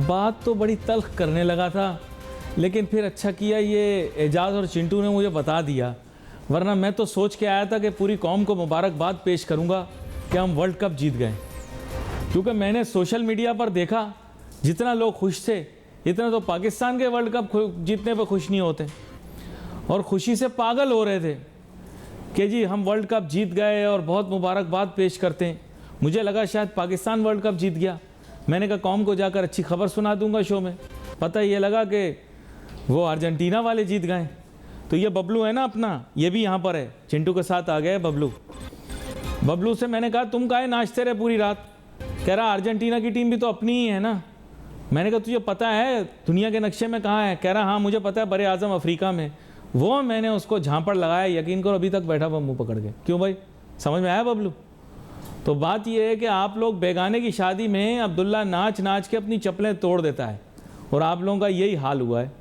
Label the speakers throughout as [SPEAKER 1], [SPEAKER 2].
[SPEAKER 1] बात तो बड़ी तल्ख करने लगा था, लेकिन फिर अच्छा किया ये एजाज और चिंटू ने मुझे बता दिया, वरना मैं तो सोच के आया था कि पूरी कौम को मुबारकबाद पेश करूंगा कि हम वर्ल्ड कप जीत गए। क्योंकि मैंने सोशल मीडिया पर देखा जितना लोग खुश थे, इतना तो पाकिस्तान के वर्ल्ड कप जीतने पर खुश नहीं होते, और खुशी से पागल हो रहे थे कि जी हम वर्ल्ड कप जीत गए और बहुत मुबारकबाद पेश करते हैं। मुझे लगा शायद पाकिस्तान वर्ल्ड कप जीत गया। मैंने कहा कौम को जाकर अच्छी खबर सुना दूंगा शो में। पता ये लगा कि वो अर्जेंटीना वाले जीत गए। तो ये बबलू है ना अपना, ये भी यहाँ पर है, चिंटू के साथ आ गया बबलू। बबलू से मैंने कहा तुम काहे नाचते रहे पूरी रात? कह रहा अर्जेंटीना की टीम भी तो अपनी ही है ना। मैंने कहा तुझे पता है दुनिया के नक्शे में कहाँ है? कह रहा हाँ मुझे पता है, बड़े आज़म अफ्रीका में। वो मैंने उसको झांपड़ लगाया, यकीन करो अभी तक बैठा हुआ मुँह पकड़ के। क्यों भाई, समझ में आया बबलू? तो बात यह है कि आप लोग बेगाने की शादी में अब्दुल्ला नाच नाच के अपनी चप्पलें तोड़ देता है, और आप लोगों का यही हाल हुआ है।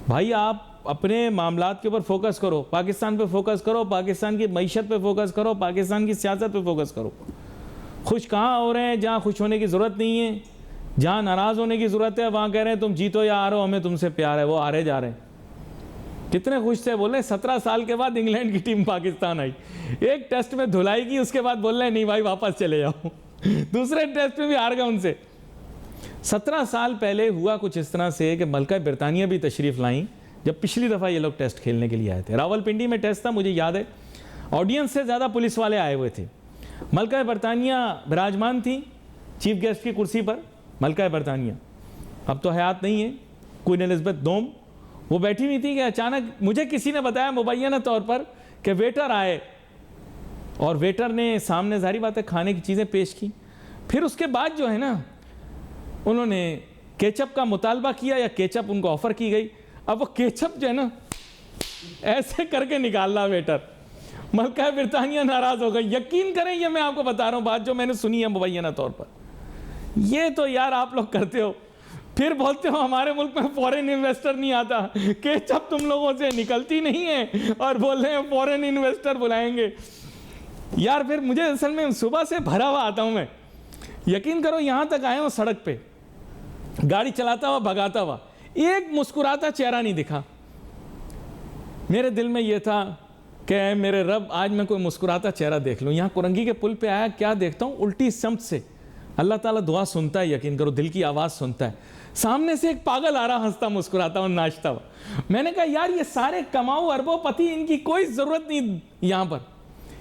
[SPEAKER 1] भाई आप अपने मामलात के ऊपर फोकस करो, पाकिस्तान पे फोकस करो, पाकिस्तान की मईशत पे फोकस करो, पाकिस्तान की सियासत पे फोकस करो। खुश कहाँ हो रहे हैं जहाँ खुश होने की ज़रूरत नहीं है, जहाँ नाराज़ होने की ज़रूरत है वहाँ कह रहे हैं तुम जीतो या हारो हमें तुमसे प्यार है, वो हारे जा रहे हैं। कितने खुश थे, बोल रहे 17 साल के बाद इंग्लैंड की टीम पाकिस्तान आई, एक टेस्ट में धुलाई की, उसके बाद बोल रहे नहीं भाई वापस चले जाओ। दूसरे टेस्ट में भी हार गए उनसे। 17 साल पहले हुआ कुछ इस तरह से कि मलका बरतानिया भी तशरीफ़ लाई जब पिछली दफ़ा ये लोग टेस्ट खेलने के लिए आए थे। रावलपिंडी में टेस्ट था, मुझे याद है, ऑडियंस से ज़्यादा पुलिस वाले आए हुए थे। मलका बरतानिया विराजमान थी चीफ गेस्ट की कुर्सी पर। मलका बरतानिया अब तो हयात नहीं है, क्वीन एलिज़ाबेथ दोम, वो बैठी हुई थी कि अचानक मुझे किसी ने बताया मुबैना तौर पर कि वेटर आए, और वेटर ने सामने जाहिर बात है खाने की चीज़ें पेश की। फिर उसके बाद जो है ना उन्होंने केचप का मुतालबा किया, या केचप उनको ऑफ़र की गई। अब वो केचप जो है ना ऐसे करके निकाल रहा वेटर। मलका बरतानिया नाराज़ हो गई। यकीन करें ये मैं आपको बता रहा हूँ बात जो मैंने सुनी है मुबैना तौर पर। ये तो यार आप लोग करते हो, फिर बोलते हो हमारे मुल्क में फॉरेन इन्वेस्टर नहीं आता, केचप तुम लोगों से निकलती नहीं है और बोल रहे हैं फॉरेन इन्वेस्टर बुलाएंगे। यार फिर मुझे असल में सुबह से भरा हुआ आता हूँ मैं, यकीन करो यहाँ तक आया हूँ सड़क पे गाड़ी चलाता हुआ भगाता हुआ, एक मुस्कुराता चेहरा नहीं दिखा। मेरे दिल में यह था कि मेरे रब आज मैं कोई मुस्कुराता चेहरा देख लूँ। यहाँ कुरंगी के पुल पे आया, क्या देखता हूँ, उल्टी समत से अल्लाह ताला दुआ सुनता है, यकीन करो दिल की आवाज़ सुनता है। सामने से एक पागल आ रहा, हंसता मुस्कुराता और नाचता हुआ। मैंने कहा यार ये सारे कमाऊ अरबोपति, इनकी कोई ज़रूरत नहीं यहाँ पर,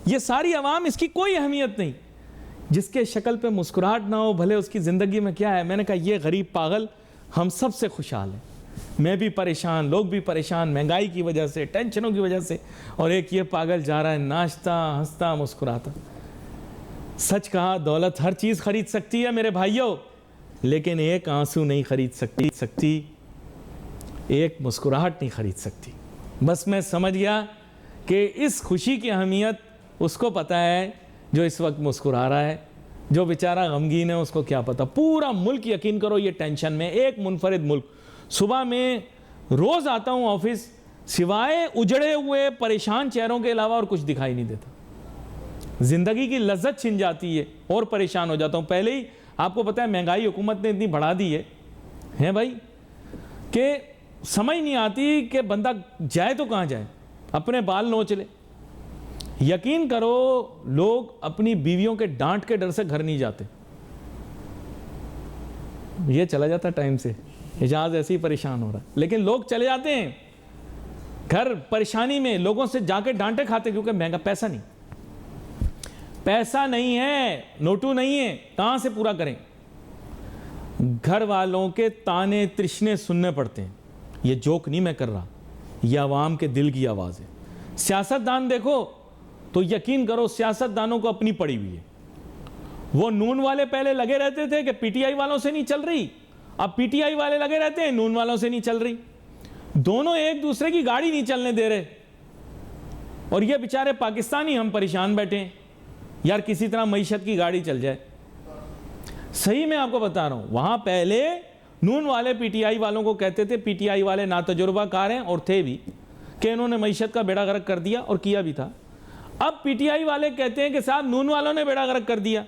[SPEAKER 1] ये सारी आवाम इसकी कोई अहमियत नहीं। जिसके शक्ल पे मुस्कुराहट ना हो भले उसकी ज़िंदगी में क्या है। मैंने कहा ये गरीब पागल हम सब से खुशहाल है, मैं भी परेशान, लोग भी परेशान, महंगाई की वजह से, टेंशनों की वजह से, और एक ये पागल जा रहा है नाचता हंसता मुस्कुराता। सच कहा, दौलत हर चीज़ खरीद सकती है मेरे भाइयों, लेकिन एक आंसू नहीं खरीद सकती, एक मुस्कुराहट नहीं खरीद सकती। बस मैं समझ गया कि इस खुशी की अहमियत उसको पता है जो इस वक्त मुस्कुरा रहा है, जो बेचारा गमगीन है उसको क्या पता। पूरा मुल्क यकीन करो ये टेंशन में, एक मुनफरिद मुल्क। सुबह में रोज़ आता हूँ ऑफिस, सिवाय उजड़े हुए परेशान चेहरों के अलावा और कुछ दिखाई नहीं देता। ज़िंदगी की लज्जत छिन जाती है और परेशान हो जाता हूँ। पहले ही आपको पता है महंगाई हुकूमत ने इतनी बढ़ा दी है भाई कि समझ नहीं आती कि बंदा जाए तो कहाँ जाए, अपने बाल नोच ले। यकीन करो लोग अपनी बीवियों के डांट के डर से घर नहीं जाते। ये चला जाता टाइम से, एजाज ऐसे ही परेशान हो रहा है, लेकिन लोग चले जाते हैं घर परेशानी में, लोगों से जाके डांटे खाते, क्योंकि महंगा पैसा नहीं है, नोटू नहीं है, कहां से पूरा करें। घर वालों के ताने तृष्णे सुनने पड़ते हैं। ये जोक नहीं मैं कर रहा, ये आवाम के दिल की आवाज़ है। सियासतदान देखो तो यकीन करो सियासतदानों को अपनी पड़ी हुई है। वो नून वाले पहले लगे रहते थे कि पीटीआई वालों से नहीं चल रही, अब पीटीआई वाले लगे रहते हैं नून वालों से नहीं चल रही। दोनों एक दूसरे की गाड़ी नहीं चलने दे रहे, और ये बेचारे पाकिस्तानी हम परेशान बैठे हैं यार, किसी तरह मईशत की गाड़ी चल जाए। सही मैं आपको बता रहा हूं, वहां पहले नून वाले पीटीआई वालों को कहते थे, पीटीआई वाले नातजुर्बाकार हैं और थे भी, कि इन्होंने मईशत का बेड़ा गर्क कर दिया, और किया भी था। अब पीटीआई वाले कहते हैं कि साहब नून वालों ने बेड़ा गर्क कर दिया।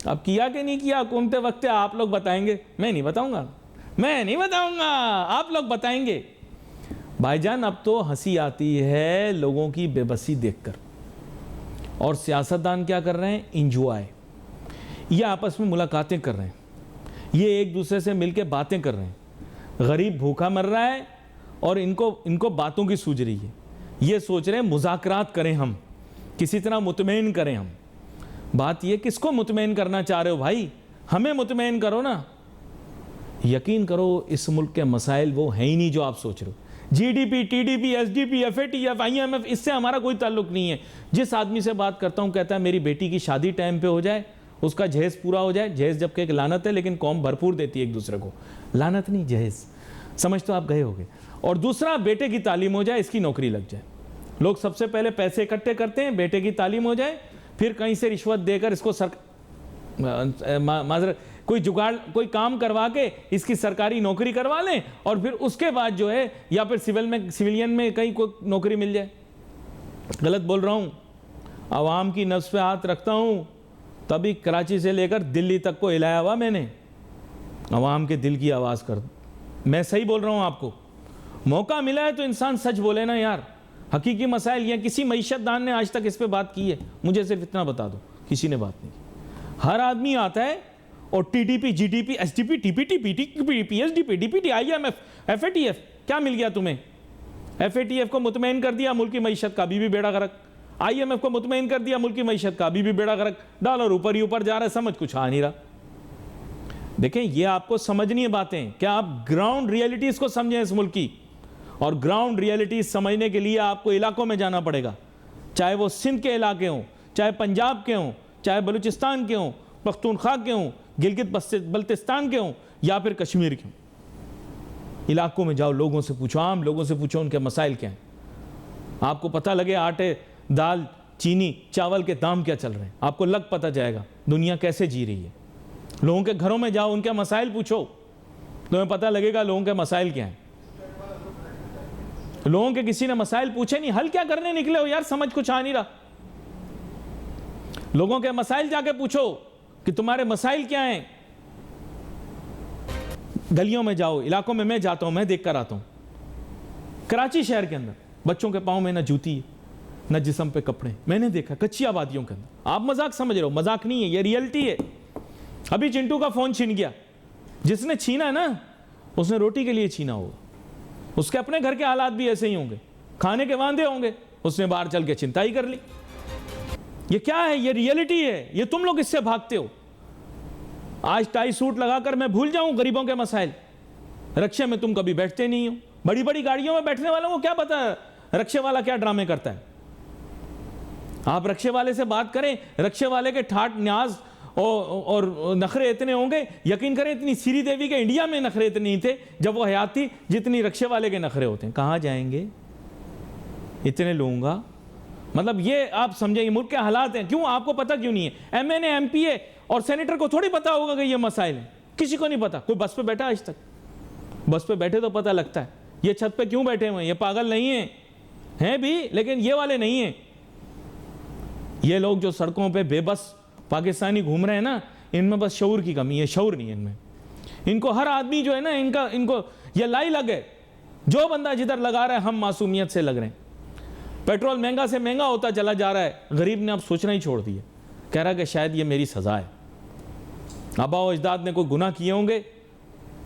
[SPEAKER 1] अब किया कि नहीं किया हुकूमत वक्त आप लोग बताएंगे, मैं नहीं बताऊंगा, मैं नहीं बताऊंगा, आप लोग बताएंगे। भाईजान अब तो हंसी आती है लोगों की बेबसी देखकर, और सियासतदान क्या कर रहे हैं, इंजॉय। ये आपस में मुलाकातें कर रहे हैं, ये एक दूसरे से मिलकर बातें कर रहे हैं। गरीब भूखा मर रहा है और इनको बातों की सूझ रही है। ये सोच रहे हैं मुज़ाकरात करें, हम किसी तरह मुतमईन करें हम। बात ये किसको मुतमईन करना चाह रहे हो भाई, हमें मुतमईन करो ना। यकीन करो इस मुल्क के मसाइल वो हैं ही नहीं जो आप सोच रहे हो। GDP, TDP, SDP, FATF, IMF, इससे हमारा कोई ताल्लुक नहीं है। जिस आदमी से बात करता हूँ कहता है मेरी बेटी की शादी टाइम पे हो जाए, उसका जहेज पूरा हो जाए। जहेज जबकि एक लानत है, लेकिन कौम भरपूर देती है एक दूसरे को, लानत नहीं जहेज, समझ तो आप गए होगे। और दूसरा, बेटे की तालीम हो जाए, इसकी नौकरी लग जाए। लोग सबसे पहले पैसे इकट्ठे करते हैं, बेटे की तालीम हो जाए, फिर कहीं से रिश्वत देकर इसको माजरत कोई जुगाड़, कोई काम करवा के इसकी सरकारी नौकरी करवा लें, और फिर उसके बाद जो है या फिर सिविलियन में कहीं कोई नौकरी मिल जाए। गलत बोल रहा हूँ? आवाम की नफ्स पे हाथ रखता हूँ, तभी कराची से लेकर दिल्ली तक को हिलाया हुआ मैंने, आवाम के दिल की आवाज़ कर। मैं सही बोल रहा हूँ आपको। मौका मिला है तो इंसान सच बोले ना यार। हकीकी मसाइल, या किसी मईशतदान ने आज तक इस पे बात की है? मुझे सिर्फ इतना बता दो, किसी ने बात नहीं की। हर आदमी आता है और TDP, GDP, SDP, TPT, PT, PSDP, DPT, IMF, FATF, क्या मिल गया तुम्हें? एफएटीएफ को मुतमईन कर दिया, मुल्क की मईशत का अभी भी बेड़ा गर्क। आईएमएफ को मुतमईन कर दिया, मुल्क की मईशत का अभी भी बेड़ा गर्क। डॉलर ऊपर ही ऊपर जा रहा है, समझ कुछ आ नहीं रहा। देखें, ये आपको समझनी है बातें, क्या आप ग्राउंड रियलिटीज को समझें इस मुल्क की। और ग्राउंड रियलिटीज समझने के लिए आपको इलाकों में जाना पड़ेगा, चाहे वो सिंध के इलाके हों, चाहे पंजाब के हों, चाहे बलूचिस्तान के हों, पख्तूनख्वा के हों, गिलगित बल्तिस्तान के हों, या फिर कश्मीर के हों। इलाकों में जाओ, लोगों से पूछो, आम लोगों से पूछो उनके मसाइल क्या हैं। आपको पता लगे आटे, दाल, चीनी, चावल के दाम क्या चल रहे हैं, आपको लग पता जाएगा दुनिया कैसे जी रही है। लोगों के घरों में जाओ, उनके मसाइल पूछो, तुम्हें पता लगेगा लोगों के मसाइल क्या हैं। लोगों के किसी ने मसाइल पूछे नहीं, हल क्या करने निकले हो यार, समझ कुछ आ नहीं रहा। लोगों के मसाइल जाके पूछो कि तुम्हारे मसाइल क्या हैं। गलियों में जाओ, इलाकों में मैं जाता हूं, मैं देख कर आता हूं। कराची शहर के अंदर बच्चों के पाँव में ना जूती है, ना जिस्म पे कपड़े, मैंने देखा कच्ची आबादियों के अंदर। आप मजाक समझ रहे हो, मजाक नहीं है, ये रियलिटी है। अभी चिंटू का फोन छीन गया, जिसने छीना है ना उसने रोटी के लिए छीना होगा, उसके अपने घर के हालात भी ऐसे ही होंगे, खाने के वांदे होंगे, उसने बाहर चल के चिंता ही कर ली। ये क्या है? ये रियलिटी है, ये तुम लोग इससे भागते हो। आज टाई सूट लगाकर मैं भूल जाऊं गरीबों के मसाइल। रक्शे में तुम कभी बैठते नहीं हो, बड़ी बड़ी गाड़ियों में बैठने वालों को क्या पता रक्शे वाला क्या ड्रामे करता है। आप रक्शे वाले से बात करें, रक्शे वाले के ठाट न्याज और नखरे इतने होंगे, यकीन करें इतनी सीरी देवी के इंडिया में नखरे इतने नहीं थे जब वो हयात थी जितनी रक्शे वाले के नखरे होते हैं। कहाँ जाएंगे इतने लूंगा? मतलब ये आप समझेंगे मुल्क के हालात हैं। क्यों? आपको पता क्यों नहीं है? एमएनए, एमपीए और सेनेटर को थोड़ी पता होगा कि ये मसाइल हैं, किसी को नहीं पता। कोई बस पे बैठा आज तक? बस पे बैठे तो पता लगता है। ये छत पे क्यों बैठे हुए हैं? ये पागल नहीं है, हैं भी, लेकिन ये वाले नहीं हैं। ये लोग जो सड़कों पे बेबस पाकिस्तानी घूम रहे हैं ना, इनमें बस शऊर की कमी है, शऊर नहीं है इनमें। इनको हर आदमी जो है ना, इनको ये लाई लगे, जो बंदा जिधर लगा रहा है हम मासूमियत से लग रहे हैं। पेट्रोल महंगा से महंगा होता चला जा रहा है, गरीब ने अब सोचना ही छोड़ दिया, कह रहा है कि शायद ये मेरी सजा है। आबा अजदाद ने कोई गुनाह किए होंगे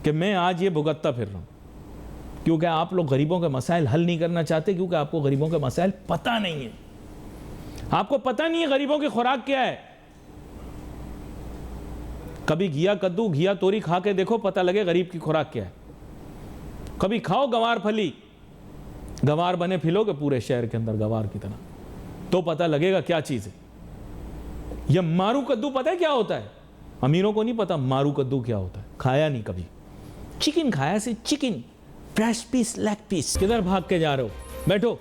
[SPEAKER 1] कि मैं आज ये भुगतता फिर रहा हूँ। क्योंकि आप लोग गरीबों के मसाइल हल नहीं करना चाहते, क्योंकि आपको गरीबों के मसाइल पता नहीं है। आपको पता नहीं है गरीबों की खुराक क्या है। कभी घिया कद्दू, घिया तोरी खा के देखो, पता लगे गरीब की खुराक क्या है। कभी खाओ गवार फली, गवार बने फिलोगे पूरे शहर के अंदर गवार की तरह, तो पता लगेगा क्या चीज है। यह मारू कद्दू पता है क्या होता है? अमीरों को नहीं पता मारू कद्दू क्या होता है, खाया नहीं कभी। चिकन खाया से chicken, breast piece, leg piece. किधर भाग के जा रहे हो? बैठो,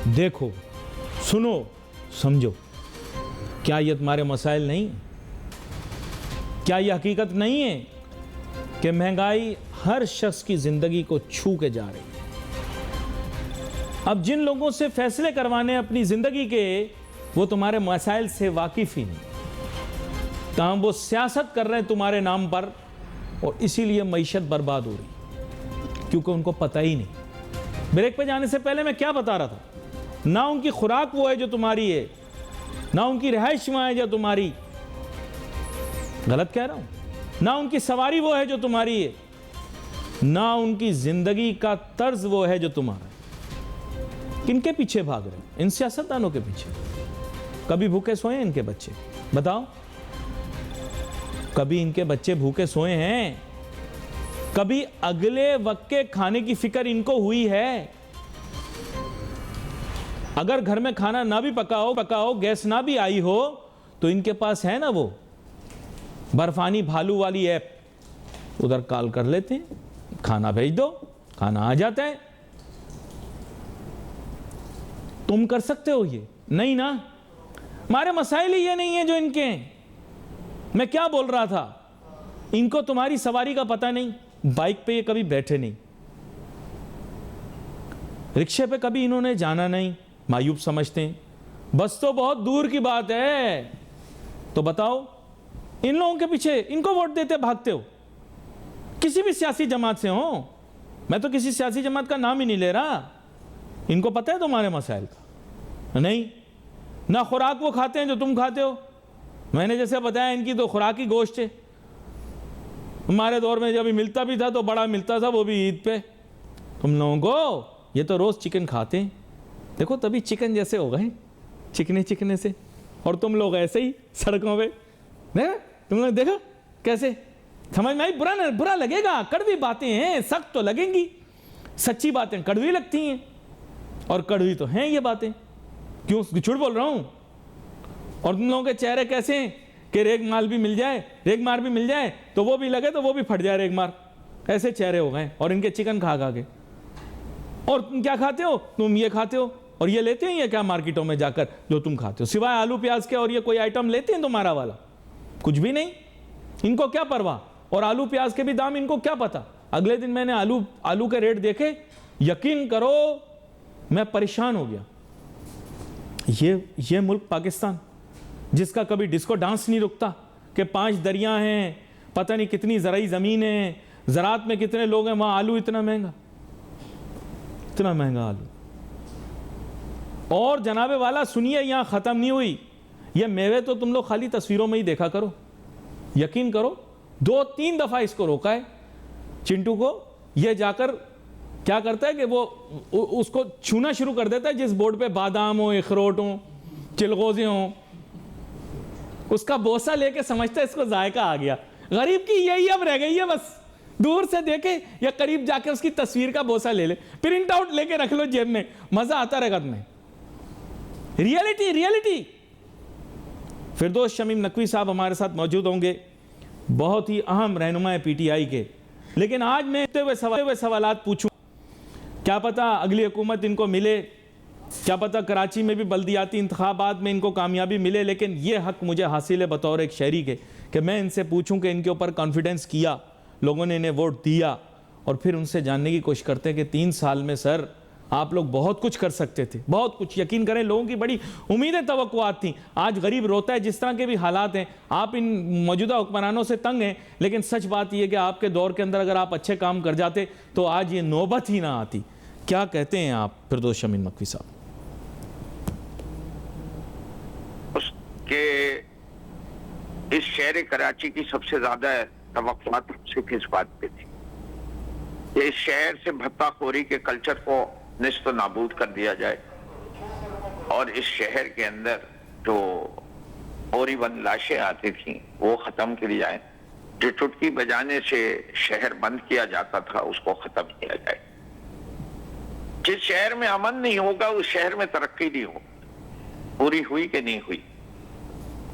[SPEAKER 1] देखो, सुनो, समझो। क्या ये तुम्हारे मसाइल नहीं? क्या ये हकीकत नहीं है कि महंगाई हर शख्स की जिंदगी को छू के जा रही है? अब जिन लोगों से फैसले करवाने अपनी जिंदगी के, वो तुम्हारे मसाइल से वाकिफ ही नहीं। काम वो सियासत कर रहे हैं तुम्हारे नाम पर, और इसीलिए मईशत बर्बाद हो रही, क्योंकि उनको पता ही नहीं। ब्रेक पे जाने से पहले मैं क्या बता रहा था, ना उनकी खुराक वो है जो तुम्हारी है, ना उनकी रिहाइश वहां है जो तुम्हारी, गलत कह रहा हूं, ना उनकी सवारी वो है जो तुम्हारी है, ना उनकी जिंदगी का तर्ज वो है जो तुम्हारा है। किनके पीछे भाग रहे हैं? इन सियासतदानों के पीछे। कभी भूखे सोए हैं इनके बच्चे? बताओ, कभी इनके बच्चे भूखे सोए हैं? कभी अगले वक्त के खाने की फिक्र इनको हुई है? अगर घर में खाना ना भी पकाओ, गैस ना भी आई हो, तो इनके पास है ना वो बर्फानी भालू वाली ऐप, उधर कॉल कर लेते हैं, खाना भेज दो, खाना आ जाता है। तुम कर सकते हो ये? नहीं ना। हमारे मसाइल ही ये नहीं है जो इनके हैं। मैं क्या बोल रहा था, इनको तुम्हारी सवारी का पता नहीं, बाइक पे ये कभी बैठे नहीं, रिक्शे पे कभी इन्होंने जाना नहीं, मायूब समझते हैं, बस तो बहुत दूर की बात है। तो बताओ, इन लोगों के पीछे इनको वोट देते भागते हो? किसी भी सियासी जमात से हो, मैं तो किसी सियासी जमात का नाम ही नहीं ले रहा। इनको पता है तुम्हारे मसाइल का? नहीं ना। खुराक वो खाते हैं जो तुम खाते हो। मैंने जैसे बताया, इनकी तो खुराक ही गोश्त है। हमारे दौर में जब मिलता भी था तो बड़ा मिलता था, वो भी ईद पे। तुम लोगों को ये तो रोज चिकन खाते हैं, देखो तभी चिकन जैसे हो गए, चिकने से। और तुम लोग ऐसे ही सड़कों पे, तुम लोग देखो कैसे। समझ में आई? बुरा लगेगा, कड़वी बातें हैं, सख्त तो लगेंगी, सच्ची बातें कड़वी लगती हैं, और कड़वी तो हैं ये बातें। क्यों झूठ बोल रहा हूं? और तुम लोगों के चेहरे कैसे हैं कि रेगमार भी मिल जाए तो वो भी लगे तो वो भी फट जाए रेगमार, ऐसे चेहरे हो गए। और इनके चिकन खा के। और तुम क्या खाते हो? तुम ये खाते हो, और ये लेते हैं ये क्या मार्केटों में जाकर जो तुम खाते हो, सिवाय आलू प्याज के? और ये कोई आइटम लेते हैं तुम्हारा वाला? कुछ भी नहीं। इनको क्या परवाह? और आलू प्याज के भी दाम इनको क्या पता। अगले दिन मैंने आलू के रेट देखे, यकीन करो मैं परेशान हो गया। ये मुल्क पाकिस्तान, जिसका कभी डिस्को डांस नहीं रुकता, कि 5 दरिया हैं, पता नहीं कितनी ज़राई ज़मीन है, ज़रात में कितने लोग हैं, वहाँ आलू इतना महंगा आलू। और जनाबे वाला सुनिए, यहाँ ख़त्म नहीं हुई। ये मेवे तो तुम लोग खाली तस्वीरों में ही देखा करो। यकीन करो 2-3 दफ़ा इसको रोका है चिंटू को। ये जाकर क्या करता है कि वो उसको छूना शुरू कर देता है जिस बोर्ड पे बादाम हो, अखरोट हो, चिलगोजे हो, उसका बोसा लेके समझता है इसको जायका आ गया। गरीब की यही अब रह गई है, बस दूर से देखे या करीब जाके उसकी तस्वीर का बोसा ले ले, प्रिंट आउट लेके रख लो जेब में, मजा आता रहेगा तुम्हें। रियलिटी। फिरदौस शमीम नकवी साहब हमारे साथ मौजूद होंगे, बहुत ही अहम रहनुमा है पीटीआई के। लेकिन आज मैं हुए सवालात पूछूं, क्या पता अगली हुकूमत इनको मिले, क्या पता कराची में भी बल्दियाती इंतखाबात में इनको कामयाबी मिले, लेकिन ये हक मुझे हासिल है बतौर एक शहरी के कि मैं इनसे पूछूं कि इनके ऊपर कॉन्फिडेंस किया, लोगों ने इन्हें वोट दिया, और फिर उनसे जानने की कोशिश करते हैं कि 3 साल में सर आप लोग बहुत कुछ कर सकते थे, बहुत कुछ। यकीन करें लोगों की बड़ी उम्मीदें तवक्कुआत थी। आज गरीब रोता है, जिस तरह के भी हालात हैं। आप इन मौजूदा हुक्मरानों से तंग हैं, लेकिन सच बात यह कि आपके दौर के अंदर अगर आप अच्छे काम कर जाते तो आज ये नौबत ही ना आती। क्या कहते हैं आप फिरदौस शमीम नकवी साहब?
[SPEAKER 2] उसके इस शहर कराची की सबसे ज्यादा तवक्कुआत हमसे किस बात पे थी? ये इस शहर से भत्ताखोरी के कल्चर को निस्त नाबूद कर दिया जाए, और इस शहर के अंदर जो ओरीबंद लाशें आती थी वो खत्म की जाए, जो चुटकी बजाने से शहर बंद किया जाता था उसको खत्म किया जाए। जिस शहर में अमन नहीं होगा उस शहर में तरक्की नहीं होगी। पूरी हुई कि नहीं हुई?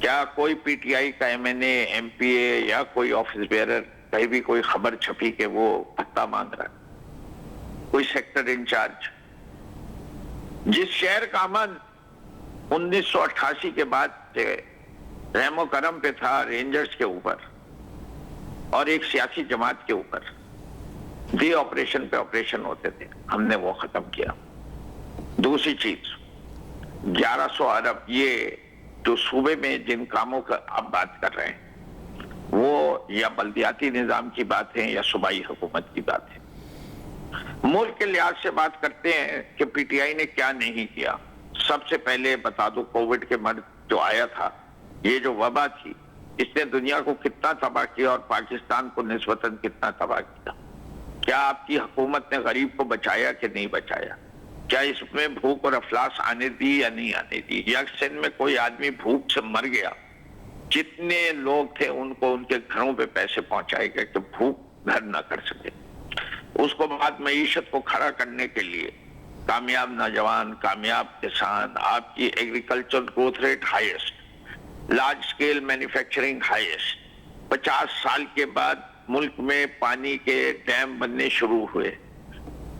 [SPEAKER 2] क्या कोई पीटीआई का एमएनए, एमपीए या कोई ऑफिस बेयरर कहीं भी कोई खबर छपी कि वो भत्ता मांग रहा है? कोई सेक्टर इंचार्ज? जिस शहर का अमन 1988 के बाद रहमो करम पे था, रेंजर्स के ऊपर और एक सियासी जमात के ऊपर, दे ऑपरेशन पे ऑपरेशन होते थे, हमने वो खत्म किया। दूसरी चीज 1100 अरब, ये जो सूबे में जिन कामों का आप बात कर रहे हैं, वो या बल्दियाती निजाम की बात है या सूबाई हुकूमत की बात है। मुल्क के लिहाज से बात करते हैं कि पीटीआई ने क्या नहीं किया। सबसे पहले बता दो, कोविड के मर्ज जो आया था, ये जो वबा थी, इसने दुनिया को कितना तबाह किया और पाकिस्तान को निस्बतन कितना तबाह किया। क्या आपकी हुकूमत ने गरीब को बचाया कि नहीं बचाया? क्या इसमें भूख और अफलास आने दी या नहीं आने दी? या सिंध में कोई आदमी भूख से मर गया, जितने लोग थे उनको उनके घरों पे पैसे पहुंचाए गए कि भूख घर ना कर सके। उसको बाद मईशत को खड़ा करने के लिए कामयाब नौजवान, कामयाब किसान, आपकी agriculture growth rate highest, large scale manufacturing highest. 50 साल के बाद मुल्क में पानी के डैम बनने शुरू हुए।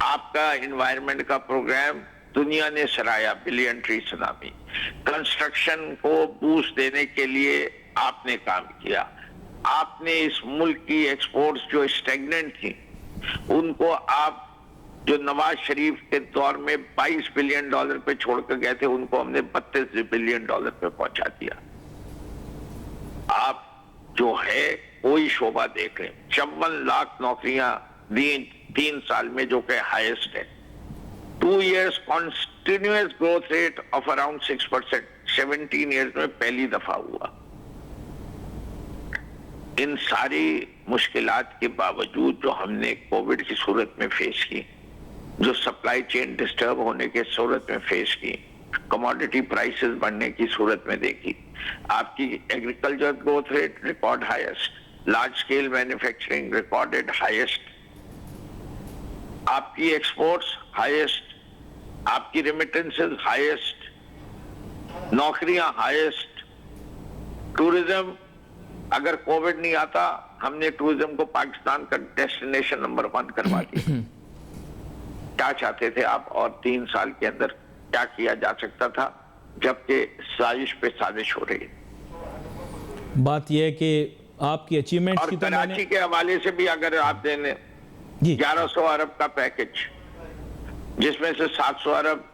[SPEAKER 2] आपका एनवायरनमेंट का प्रोग्राम दुनिया ने सराहा, बिलियन ट्री सुनामी। कंस्ट्रक्शन को बूस्ट देने के लिए आपने काम किया। आपने इस मुल्क की एक्सपोर्ट्स जो स्टेगनेंट थी उनको आप जो नवाज शरीफ के दौर में $22 बिलियन पे छोड़कर गए थे, उनको हमने $32 बिलियन पे पहुंचा दिया। आप जो है कोई शोबा देख लें, 54 लाख नौकरियां दी 3 साल में, जो कि हाईएस्ट है। 2 years continuous growth rate of around 6%, 17 years में पहली दफा हुआ। इन सारी मुश्किलात के बावजूद जो हमने कोविड की सूरत में फेस की, जो सप्लाई चेन डिस्टर्ब होने के सूरत में फेस की, कमोडिटी प्राइसेस बढ़ने की सूरत में देखी, आपकी agriculture growth rate record highest, large scale manufacturing recorded highest, आपकी एक्सपोर्ट्स हाईएस्ट, आपकी रेमिटेंसेस हाईएस्ट, नौकरियां हाईएस्ट, टूरिज्म, अगर कोविड नहीं आता हमने टूरिज्म को पाकिस्तान का डेस्टिनेशन नंबर 1 करवा दिया। क्या चाहते थे आप? और 3 साल के अंदर क्या किया जा सकता था, जबकि साजिश पे साजिश हो रही है।
[SPEAKER 1] बात यह है कि आपकी अचीवमेंट्स
[SPEAKER 2] और
[SPEAKER 1] की तो
[SPEAKER 2] कराची के हवाले से भी अगर आप देने 1100 अरब का पैकेज, जिसमें से 700 अरब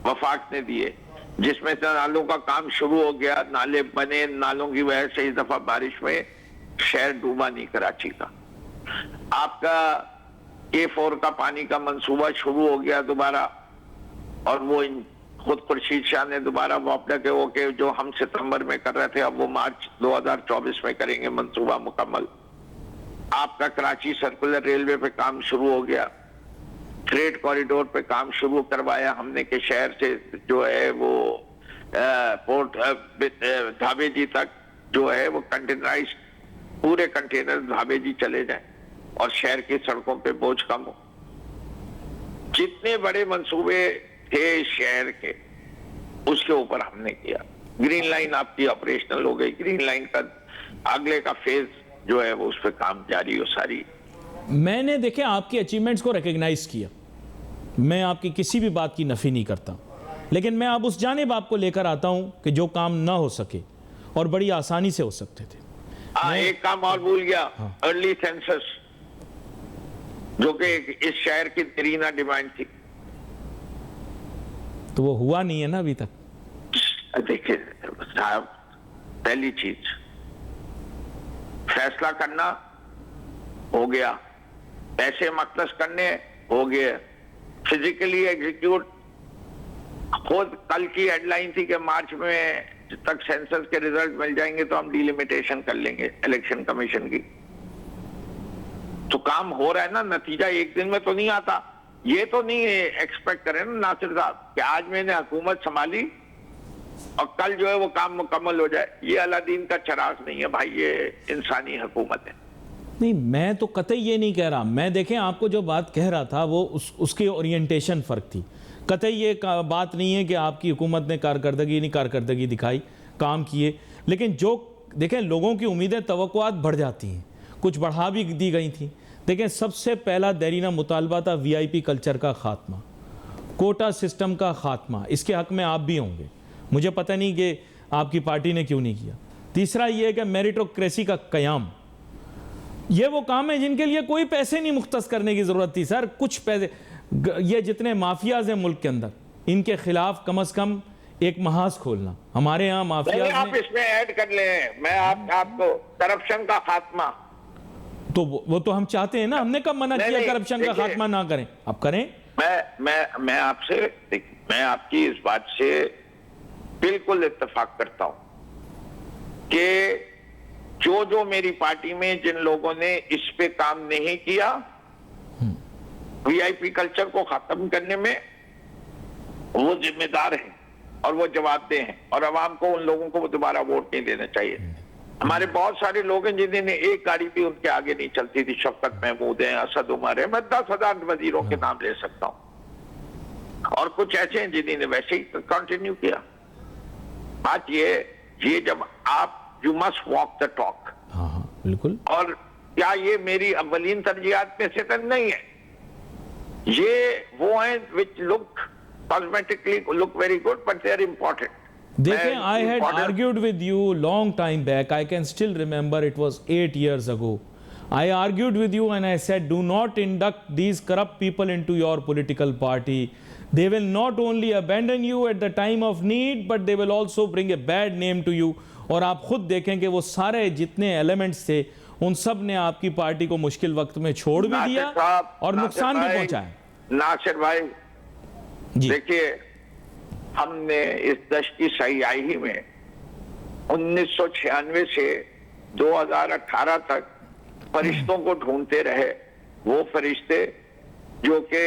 [SPEAKER 2] वफाक ने दिए, जिसमें से नालों का काम शुरू हो गया, नाले बने, नालों की वजह से इस दफा बारिश में शहर डूबा नहीं कराची का। आपका K4 का पानी का मंसूबा शुरू हो गया दोबारा, और वो खुद खुर्शीद शाह ने दोबारा वापस के वो के जो हम सितंबर में कर रहे थे, अब वो मार्च 2024 में करेंगे मंसूबा मुकम्मल। आपका कराची सर्कुलर रेलवे पे काम शुरू हो गया, फ्रेट कॉरिडोर पे काम शुरू करवाया हमने के शहर से जो है वो पोर्ट धाबेजी तक जो है वो कंटेनराइज पूरे कंटेनर धाबेजी चले जाएं और शहर की सड़कों पे बोझ कम हो। जितने बड़े मंसूबे थे शहर के, उसके ऊपर हमने किया। ग्रीन लाइन आपकी ऑपरेशनल हो गई, ग्रीन लाइन का अगले का फेज जो है वो उस पर काम जारी हो सारी।
[SPEAKER 1] मैंने देखे आपकी अचीवमेंट्स को रिकग्नाइज किया, मैं आपकी किसी भी बात की नफी नहीं करता, लेकिन मैं अब उस जानिब आपको लेकर आता हूं कि जो काम ना हो सके और बड़ी आसानी से हो सकते थे।
[SPEAKER 2] एक काम और भूल गया, अर्ली सेंसस, जो कि इस शहर की तरीना डिमांड थी,
[SPEAKER 1] तो वो हुआ नहीं है ना अभी तक।
[SPEAKER 2] देखिए साहब, पहली चीज फैसला करना हो गया, पैसे मखलस करने हो गए, फिजिकली एग्जीक्यूट। खुद कल की हेडलाइन थी कि मार्च में तक सेंसस के रिजल्ट मिल जाएंगे तो हम डिलिमिटेशन कर लेंगे इलेक्शन कमीशन की। तो काम हो रहा है ना, नतीजा एक दिन में तो नहीं आता। ये तो नहीं एक्सपेक्ट करें ना नासिर साहब कि आज मैंने हुकूमत संभाली और कल जो है वो काम मुकम्मल हो जाए। ये अलादीन का चराग नहीं है भाई, ये इंसानी हुकूमत है।
[SPEAKER 1] नहीं, मैं तो कतई ये नहीं कह रहा। मैं देखें आपको जो बात कह रहा था वो उसकी ओरिएंटेशन फ़र्क थी। कतई ये बात नहीं है कि आपकी हुकूमत ने कारकर्दगी दिखाई, काम किए, लेकिन जो देखें लोगों की उम्मीदें तवक्कुआत बढ़ जाती हैं, कुछ बढ़ा भी दी गई थी। देखें सबसे पहला देरीना मुतालबा था VIP कल्चर का ख़ात्मा, कोटा सिस्टम का ख़ात्मा। इसके हक़ में आप भी होंगे, मुझे पता नहीं कि आपकी पार्टी ने क्यों नहीं किया। तीसरा ये है कि मेरिटोक्रेसी का क़याम, ये वो काम है जिनके लिए कोई पैसे नहीं मुख्तस करने की ज़रूरत थी सर। कुछ पैसे, ये जितने माफियाज हैं मुल्क के अंदर, इनके खिलाफ कम अज़ कम एक महाज खोलना, हमारे यहाँ
[SPEAKER 2] नहीं,
[SPEAKER 1] माफिया
[SPEAKER 2] आप इसमें ऐड कर ले, मैं आपको करप्शन का खात्मा।
[SPEAKER 1] तो वो तो हम चाहते हैं ना, हमने कब मना
[SPEAKER 2] नहीं,
[SPEAKER 1] किया
[SPEAKER 2] नहीं,
[SPEAKER 1] करप्शन का
[SPEAKER 2] देखिए,
[SPEAKER 1] खात्मा ना करें, आप करें।
[SPEAKER 2] मैं आपसे, मैं आपकी इस बात से बिल्कुल इत्तेफाक करता हूं कि जो मेरी पार्टी में जिन लोगों ने इस पे काम नहीं किया, वीआईपी कल्चर को खत्म करने में, वो जिम्मेदार हैं और वो जवाबदेह हैं, और अवाम को उन लोगों को दोबारा वोट नहीं देना चाहिए। हमारे बहुत सारे लोग हैं जिन्हें एक गाड़ी भी उनके आगे नहीं चलती थी, शफकत महमूद है, असद उमर है, मैं 10,000 वजीरों के नाम ले सकता हूं, और कुछ ऐसे हैं जिन्होंने वैसे ही कंटिन्यू किया। बात ये जब आप, you must walk the talk.
[SPEAKER 1] हाँ बिल्कुल।
[SPEAKER 2] और क्या ये मेरी अव्वलीन तरजीहात में से तो नहीं है, ये वो हैं which look cosmetically look very good, but they are important.
[SPEAKER 1] देखें, I had argued with you long time back. I can still remember it was 8 years ago. I argued with you and I said, do not induct these corrupt people into your political party. They will not only abandon you at the time of need, but they will also bring a bad name to you. और आप खुद देखें कि वो सारे जितने elements थे, उन सब ने आपकी पार्टी को मुश्किल वक्त में छोड़ भी दिया और नुकसान भी पहुंचाया।
[SPEAKER 2] नासिर भाई, देखिए, हमने इस दश की सयाही में 1996 से 2018 तक फरिश्तों को ढूंढते रहे, वो फरिश्ते जो कि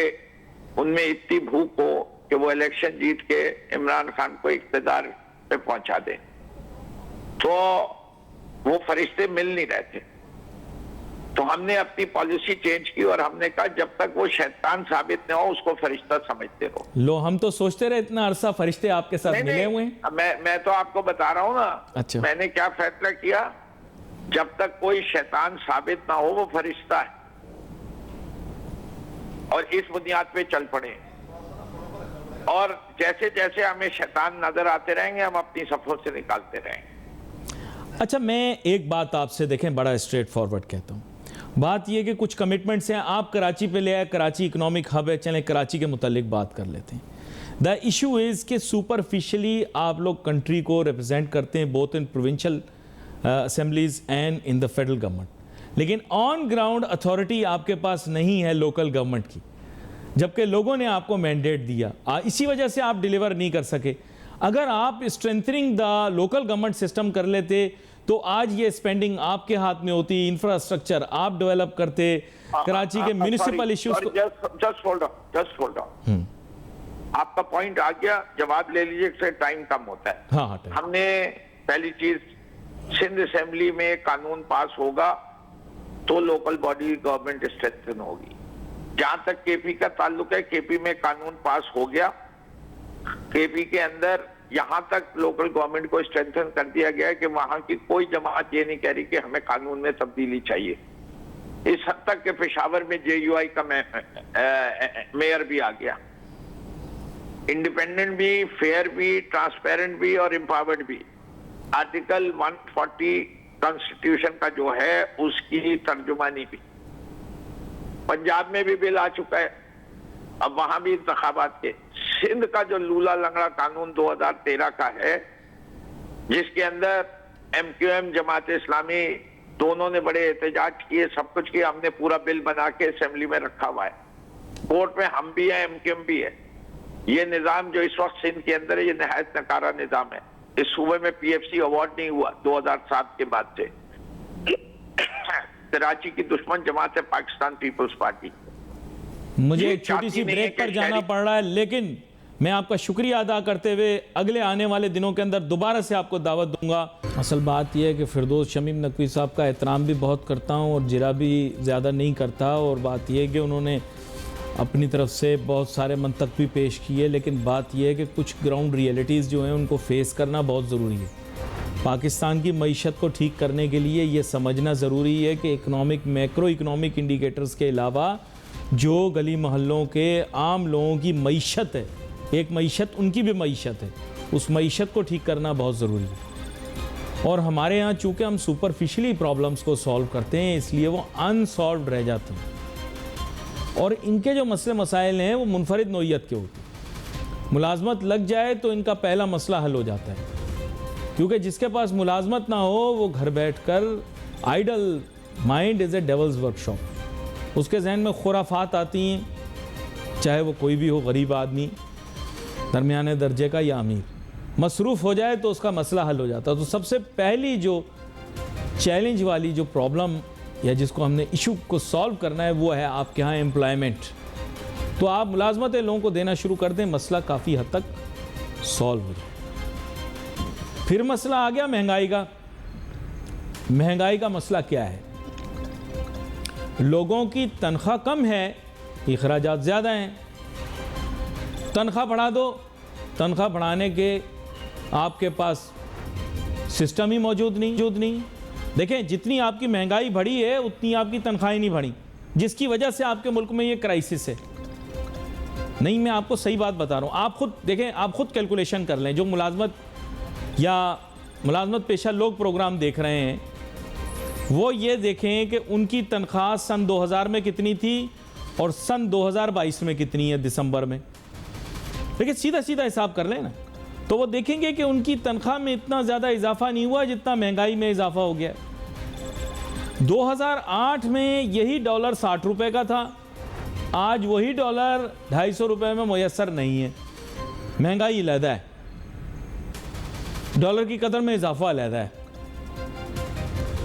[SPEAKER 2] उनमें इतनी भूख हो कि वो इलेक्शन जीत के इमरान खान को इख्तिदार पे पहुंचा दे, तो वो फरिश्ते मिल नहीं रहे थे। तो हमने अपनी पॉलिसी चेंज की और हमने कहा जब तक वो शैतान साबित न हो उसको फरिश्ता समझते रहो।
[SPEAKER 1] लो, हम तो सोचते रहे इतना अरसा फरिश्ते आपके साथ मिले हुए हैं।
[SPEAKER 2] मैं तो आपको बता रहा हूं ना।
[SPEAKER 1] अच्छा।
[SPEAKER 2] मैंने क्या फैसला किया, जब तक कोई शैतान साबित ना हो वो फरिश्ता है, और इस बुनियाद पे चल पड़े, और जैसे जैसे हमें शैतान नजर आते रहेंगे हम अपनी सफों से निकालते रहेंगे।
[SPEAKER 1] अच्छा, मैं एक बात आपसे, देखें, बड़ा स्ट्रेट फॉरवर्ड कहता हूँ। बात यह कि कुछ कमिटमेंट्स हैं, आप कराची पे ले आए, कराची इकोनॉमिक हब है, चलें कराची के मुतालिक बात कर लेते हैं। द इशू इज़ कि सुपरफिशली आप लोग कंट्री को रिप्रेजेंट करते हैं both in provincial assemblies and in the federal government, लेकिन ऑन ग्राउंड अथॉरिटी आपके पास नहीं है लोकल गवर्नमेंट की, जबकि लोगों ने आपको मैंडेट दिया। इसी वजह से आप डिलीवर नहीं कर सके। अगर आप strengthening the local government system कर लेते तो आज ये स्पेंडिंग आपके हाथ में होती, इंफ्रास्ट्रक्चर आप डेवलप करते, कराची के म्युनिसिपल इश्यूज को।
[SPEAKER 2] जस्ट होल्ड ऑन, आपका पॉइंट आ गया, जवाब ले लीजिए, इससे टाइम कम होता है।
[SPEAKER 1] हाँ,
[SPEAKER 2] हमने पहली चीज, सिंध असेंबली में कानून पास होगा तो लोकल बॉडी गवर्नमेंट स्ट्रेंथन होगी। जहां तक केपी का ताल्लुक है, केपी में कानून पास हो गया, केपी के अंदर यहां तक लोकल गवर्नमेंट को स्ट्रेंथन कर दिया गया है कि वहां की कोई जमात ये नहीं कह रही कि हमें कानून में तब्दीली चाहिए। इस हद तक के पेशावर में जेयूआई का मेयर भी आ गया, इंडिपेंडेंट भी, फेयर भी, ट्रांसपेरेंट भी और एम्पावर्ड भी। आर्टिकल 140 कॉन्स्टिट्यूशन का जो है उसकी तर्जुमानी भी। पंजाब में भी बिल आ चुका है, अब वहां भी इंतखाबात के। सिंध का जो लूला लंगड़ा कानून 2013 का है, जिसके अंदर एमक्यूएम, जमात इस्लामी दोनों ने बड़े एहतजाज किए, सब कुछ किया, हमने पूरा बिल बना के असेंबली में रखा हुआ है। कोर्ट में हम भी है, एमक्यूएम भी है। ये निजाम जो इस वक्त सिंध के अंदर है, ये निहायत नकारा निजाम है। इस सूबे में पीएफसी अवार्ड नहीं हुआ 2007 के बाद से। कराची की दुश्मन जमात है पाकिस्तान पीपल्स पार्टी।
[SPEAKER 1] मुझे एक छोटी सी ब्रेक पर जाना पड़ रहा है, लेकिन मैं आपका शुक्रिया अदा करते हुए अगले आने वाले दिनों के अंदर दोबारा से आपको दावत दूंगा। असल बात यह है कि फिरदौस शमीम नकवी साहब का एहतराम भी बहुत करता हूं और जिरा भी ज़्यादा नहीं करता, और बात यह है कि उन्होंने अपनी तरफ से बहुत सारे मंतक भी पेश किए, लेकिन बात यह है कि कुछ ग्राउंड रियलिटीज़ जो हैं उनको फेस करना बहुत ज़रूरी है। पाकिस्तान की मईशत को ठीक करने के लिए ये समझना ज़रूरी है कि इकनॉमिक, मैक्रो इकनॉमिक इंडिकेटर्स के अलावा जो गली मोहल्लों के आम लोगों की मईशत है, एक मईशत उनकी भी मईशत है, उस मईशत को ठीक करना बहुत ज़रूरी है। और हमारे यहाँ चूँकि हम सुपरफिशली प्रॉब्लम्स को सॉल्व करते हैं, इसलिए वो अनसॉल्व रह जाते हैं, और इनके जो मसले मसाइल हैं वो मुनफरिद नौइयत के होते हैं। मुलाजमत लग जाए तो इनका पहला मसला हल हो जाता है, क्योंकि जिसके पास मुलाजमत ना हो वो घर बैठकर idle mind is a devil's workshop. उसके जहन में खुराफात आती हैं, चाहे वो कोई भी हो, गरीब आदमी, दरमियाने दर्जे का या अमीर, मसरूफ़ हो जाए तो उसका मसला हल हो जाता है। तो सबसे पहली जो चैलेंज वाली जो प्रॉब्लम या जिसको हमने इशू को सॉल्व करना है वो है आपके यहाँ एम्प्लॉयमेंट। तो आप मुलाजमत लोगों को देना शुरू कर दें, मसला काफ़ी हद तक सॉल्व हो जाए। फिर मसला आ गया महंगाई का। महंगाई का मसला क्या है? लोगों की तनख्वाह कम है, इखराजात ज़्यादा हैं। तनख्वाह बढ़ा दो, तनख्वाह बढ़ाने के आपके पास सिस्टम ही मौजूद नहीं। देखें, जितनी आपकी महंगाई बढ़ी है उतनी आपकी तनख्वाहें नहीं बढ़ी, जिसकी वजह से आपके मुल्क में ये क्राइसिस है। नहीं, मैं आपको सही बात बता रहा हूँ। आप खुद देखें, आप खुद कैलकुलेशन कर लें। जो मुलाजमत या मुलाजमत पेशा लोग प्रोग्राम देख रहे हैं वो ये देखें कि उनकी तनख्वाह सन 2000 में कितनी थी और सन 2022 में कितनी है दिसंबर में। देखिए, सीधा सीधा हिसाब कर लें ना, तो वो देखेंगे कि उनकी तनख्वाह में इतना ज़्यादा इजाफा नहीं हुआ जितना महंगाई में इजाफा हो गया। 2008 में यही डॉलर 60 रुपए का था, आज वही डॉलर 250 रुपए में मुयस्सर नहीं है। महंगाई अलहदा है, डॉलर की कदर में इजाफा अलहदा है।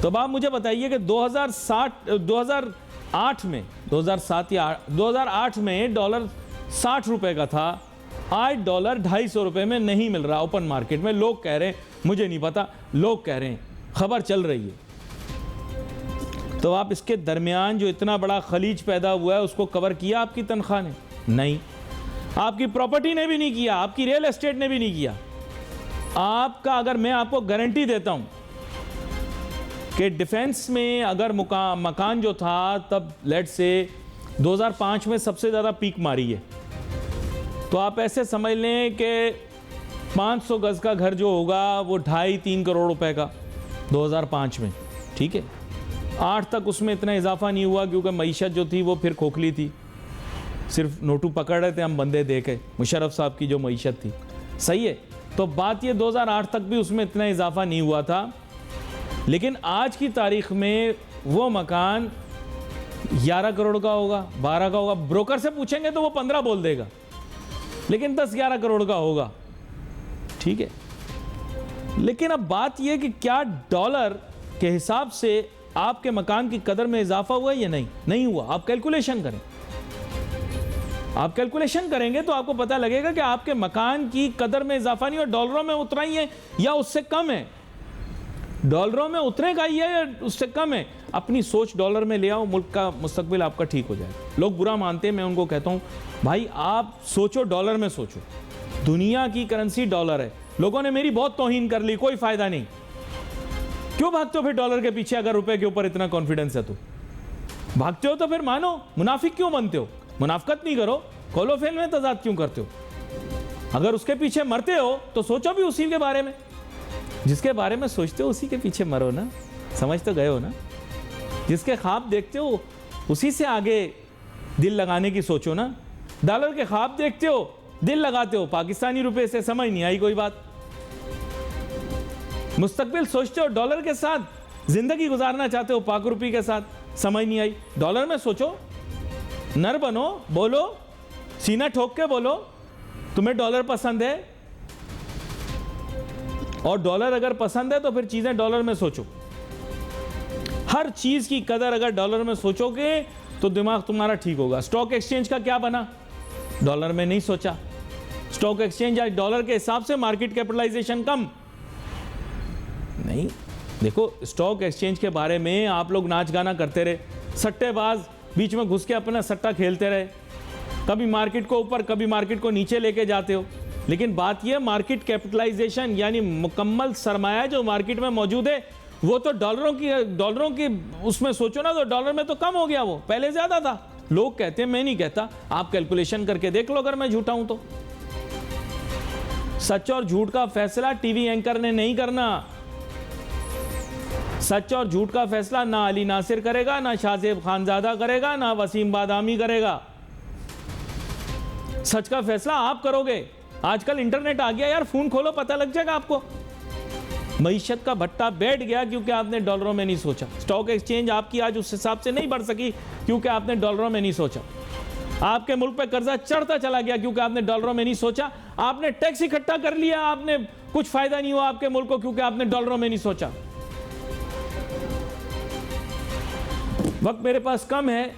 [SPEAKER 1] तो अब आप मुझे बताइए कि 2008 में 2007 या 2008 में डॉलर 60 रुपए का था, आज डॉलर 250 रुपए में नहीं मिल रहा ओपन मार्केट में। लोग कह रहे हैं, मुझे नहीं पता, लोग कह रहे हैं, खबर चल रही है। तो आप इसके दरमियान जो इतना बड़ा खलीज पैदा हुआ है उसको कवर किया आपकी तनख्वाह ने? नहीं। आपकी प्रॉपर्टी ने भी नहीं किया, आपकी रियल एस्टेट ने भी नहीं किया। आपका, अगर मैं आपको गारंटी देता हूं कि डिफेंस में अगर मकान जो था तब लेट से 2005 में सबसे ज़्यादा पीक मारी है, तो आप ऐसे समझ लें कि 500 गज़ का घर जो होगा वो 2.5-3 करोड़ रुपए का 2005 में, ठीक है। 8 तक उसमें इतना इजाफा नहीं हुआ क्योंकि मईशत जो थी वो फिर खोखली थी, सिर्फ नोटू पकड़ रहे थे हम बंदे देखे, मुशर्रफ साहब की जो मईशत थी, सही है। तो बात ये 2008 तक भी उसमें इतना इजाफा नहीं हुआ था, लेकिन आज की तारीख में वो मकान 11 करोड़ का होगा, 12 का होगा। ब्रोकर से पूछेंगे तो वो 15 बोल देगा, लेकिन 10-11 करोड़ का होगा, ठीक है। लेकिन अब बात यह कि क्या डॉलर के हिसाब से आपके मकान की कदर में इजाफा हुआ या नहीं हुआ? आप कैलकुलेशन करें। आप कैलकुलेशन करेंगे तो आपको पता लगेगा कि आपके मकान की कदर में इजाफा नहीं, और डॉलरों में उतना ही है या उससे कम है। डॉलरों में उतने का ही है या उससे कम है। अपनी सोच डॉलर में ले आओ, मुल्क का मुस्तकबिल आपका ठीक हो जाएगा। लोग बुरा मानते हैं, मैं उनको कहता हूं भाई आप सोचो, डॉलर में सोचो। दुनिया की करेंसी डॉलर है। लोगों ने मेरी बहुत तौहीन कर ली, कोई फायदा नहीं। क्यों भागते हो फिर डॉलर के पीछे? अगर रुपए के ऊपर इतना कॉन्फिडेंस है तो भागते हो, तो फिर मानो। मुनाफिक क्यों बनते हो? मुनाफकत नहीं करो, खोलो फेल में तजाद क्यों करते हो? अगर उसके पीछे मरते हो तो सोचो भी उसी के बारे में, जिसके बारे में सोचते हो उसी के पीछे मरो ना। समझ तो गए हो ना? जिसके ख्वाब देखते हो उसी से आगे दिल लगाने की सोचो ना। डॉलर के ख्वाब देखते हो, दिल लगाते हो पाकिस्तानी रुपए से, समझ नहीं आई कोई बात। मुस्तकबिल सोचते हो डॉलर के साथ, जिंदगी गुजारना चाहते हो पाक रुपये के साथ, समझ नहीं आई। डॉलर में सोचो, नर बनो, बोलो, सीना ठोक के बोलो तुम्हें डॉलर पसंद है, और डॉलर अगर पसंद है तो फिर चीजें डॉलर में सोचो। हर चीज की कदर अगर डॉलर में सोचोगे तो दिमाग तुम्हारा ठीक होगा। स्टॉक एक्सचेंज का क्या बना? डॉलर में नहीं सोचा। स्टॉक एक्सचेंज आज डॉलर के हिसाब से मार्केट कैपिटलाइजेशन कम नहीं। देखो, स्टॉक एक्सचेंज के बारे में आप लोग नाच गाना करते रहे, सट्टेबाज बीच में घुस के अपना सट्टा खेलते रहे, कभी मार्केट को ऊपर कभी मार्केट को नीचे लेके जाते हो। लेकिन बात यह, मार्केट कैपिटलाइजेशन यानी मुकम्मल सरमाया जो मार्केट में मौजूद है वो तो डॉलरों की उसमें सोचो ना, तो डॉलर में तो कम हो गया, वो पहले ज्यादा था। लोग कहते हैं, मैं नहीं कहता, आप कैलकुलेशन करके देख लो अगर मैं झूठा हूं तो। सच और झूठ का फैसला टीवी एंकर ने नहीं करना। सच और झूठ का फैसला ना अली नासिर करेगा, ना शाहजेब खानजादा करेगा, ना वसीम बादामी करेगा। सच का फैसला आप करोगे। आजकल इंटरनेट आ गया यार, फोन खोलो पता लग जाएगा आपको। मईशत का भट्टा बैठ गया क्योंकि आपने डॉलरों में नहीं सोचा। स्टॉक एक्सचेंज आपकी आज उस हिसाब से नहीं बढ़ सकी क्योंकि आपने डॉलरों में नहीं सोचा। आपके मुल्क पे कर्जा चढ़ता चला गया क्योंकि आपने डॉलरों में नहीं सोचा। आपने टैक्स इकट्ठा कर लिया, आपने कुछ फायदा नहीं हुआ आपके मुल्क को क्योंकि आपने डॉलरों में नहीं सोचा। वक्त मेरे पास कम है,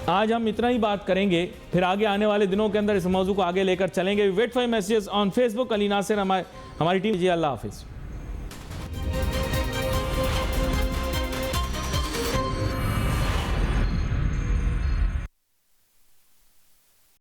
[SPEAKER 1] आज हम इतना ही बात करेंगे, फिर आगे आने वाले दिनों के अंदर इस मौजू को आगे लेकर चलेंगे। Wait for messages on Facebook. Ali Nasir हमारी टीम जी। अल्लाह हाफिज़।